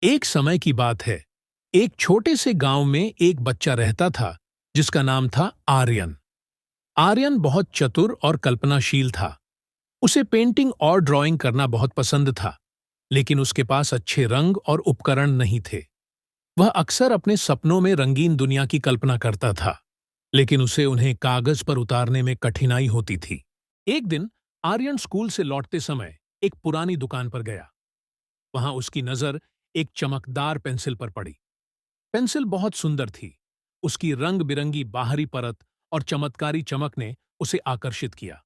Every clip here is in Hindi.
एक समय की बात है। एक छोटे से गांव में एक बच्चा रहता था जिसका नाम था आर्यन। आर्यन बहुत चतुर और कल्पनाशील था। उसे पेंटिंग और ड्राइंग करना बहुत पसंद था, लेकिन उसके पास अच्छे रंग और उपकरण नहीं थे। वह अक्सर अपने सपनों में रंगीन दुनिया की कल्पना करता था, लेकिन उसे उन्हें कागज पर उतारने में कठिनाई होती थी। एक दिन आर्यन स्कूल से लौटते समय एक पुरानी दुकान पर गया। वहां उसकी नजर एक चमकदार पेंसिल पर पड़ी। पेंसिल बहुत सुंदर थी। उसकी रंग बिरंगी बाहरी परत और चमत्कारी चमक ने उसे आकर्षित किया।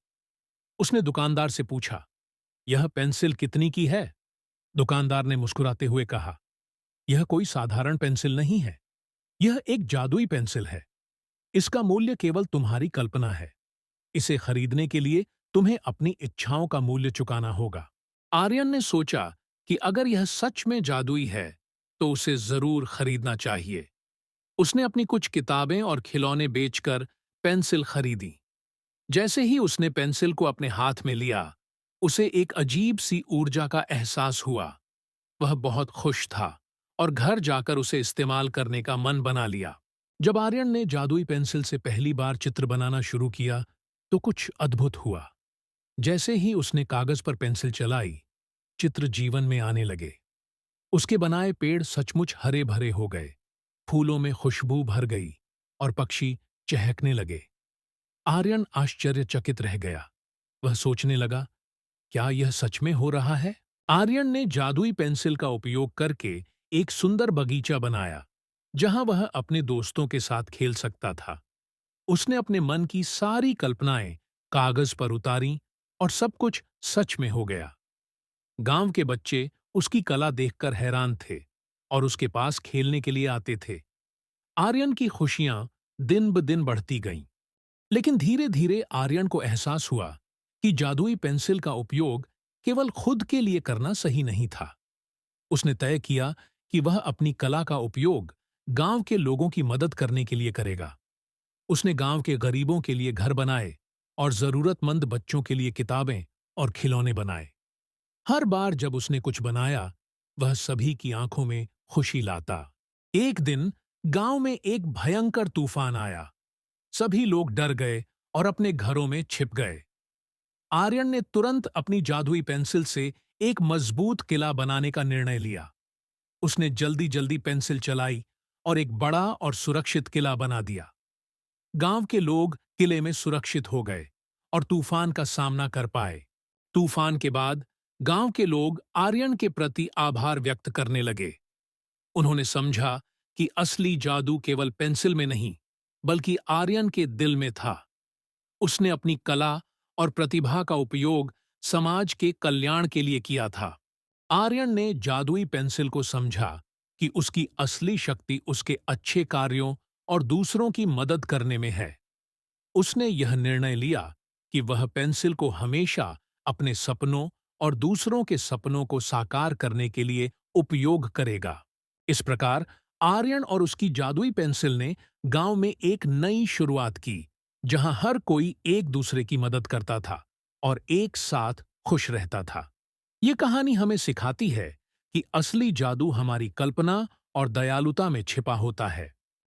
उसने दुकानदार से पूछा, यह पेंसिल कितनी की है? दुकानदार ने मुस्कुराते हुए कहा, यह कोई साधारण पेंसिल नहीं है। यह एक जादुई पेंसिल है। इसका मूल्य केवल तुम्हारी कल्पना है। इसे खरीदने के लिए तुम्हें अपनी इच्छाओं का मूल्य चुकाना होगा। आर्यन ने सोचा कि अगर यह सच में जादुई है, तो उसे जरूर खरीदना चाहिए। उसने अपनी कुछ किताबें और खिलौने बेचकर पेंसिल खरीदी। जैसे ही उसने पेंसिल को अपने हाथ में लिया, उसे एक अजीब सी ऊर्जा का एहसास हुआ। वह बहुत खुश था और घर जाकर उसे इस्तेमाल करने का मन बना लिया। जब आर्यन ने जादुई पेंसिल से पहली बार चित्र बनाना शुरू किया, तो कुछ अद्भुत हुआ। जैसे ही उसने कागज पर पेंसिल चलाई, चित्र जीवन में आने लगे। उसके बनाए पेड़ सचमुच हरे भरे हो गए, फूलों में खुशबू भर गई और पक्षी चहकने लगे। आर्यन आश्चर्यचकित रह गया। वह सोचने लगा, क्या यह सच में हो रहा है? आर्यन ने जादुई पेंसिल का उपयोग करके एक सुंदर बगीचा बनाया, जहां वह अपने दोस्तों के साथ खेल सकता था। उसने अपने मन की सारी कल्पनाएं कागज पर उतारी और सब कुछ सच में हो गया। गांव के बच्चे उसकी कला देखकर हैरान थे और उसके पास खेलने के लिए आते थे। आर्यन की खुशियां दिन ब दिन बढ़ती गईं। लेकिन धीरे धीरे आर्यन को एहसास हुआ कि जादुई पेंसिल का उपयोग केवल खुद के लिए करना सही नहीं था। उसने तय किया कि वह अपनी कला का उपयोग गांव के लोगों की मदद करने के लिए करेगा। उसने गांव के गरीबों के लिए घर बनाए और जरूरतमंद बच्चों के लिए किताबें और खिलौने बनाए। हर बार जब उसने कुछ बनाया, वह सभी की आंखों में खुशी लाता। एक दिन गांव में एक भयंकर तूफान आया। सभी लोग डर गए और अपने घरों में छिप गए। आर्यन ने तुरंत अपनी जादुई पेंसिल से एक मजबूत किला बनाने का निर्णय लिया। उसने जल्दी जल्दी पेंसिल चलाई और एक बड़ा और सुरक्षित किला बना दिया। गांव के लोग किले में सुरक्षित हो गए और तूफान का सामना कर पाए। तूफान के बाद गांव के लोग आर्यन के प्रति आभार व्यक्त करने लगे। उन्होंने समझा कि असली जादू केवल पेंसिल में नहीं, बल्कि आर्यन के दिल में था। उसने अपनी कला और प्रतिभा का उपयोग समाज के कल्याण के लिए किया था। आर्यन ने जादुई पेंसिल को समझा कि उसकी असली शक्ति उसके अच्छे कार्यों और दूसरों की मदद करने में है। उसने यह निर्णय लिया कि वह पेंसिल को हमेशा अपने सपनों और दूसरों के सपनों को साकार करने के लिए उपयोग करेगा। इस प्रकार आर्यन और उसकी जादुई पेंसिल ने गांव में एक नई शुरुआत की, जहां हर कोई एक दूसरे की मदद करता था और एक साथ खुश रहता था। ये कहानी हमें सिखाती है कि असली जादू हमारी कल्पना और दयालुता में छिपा होता है।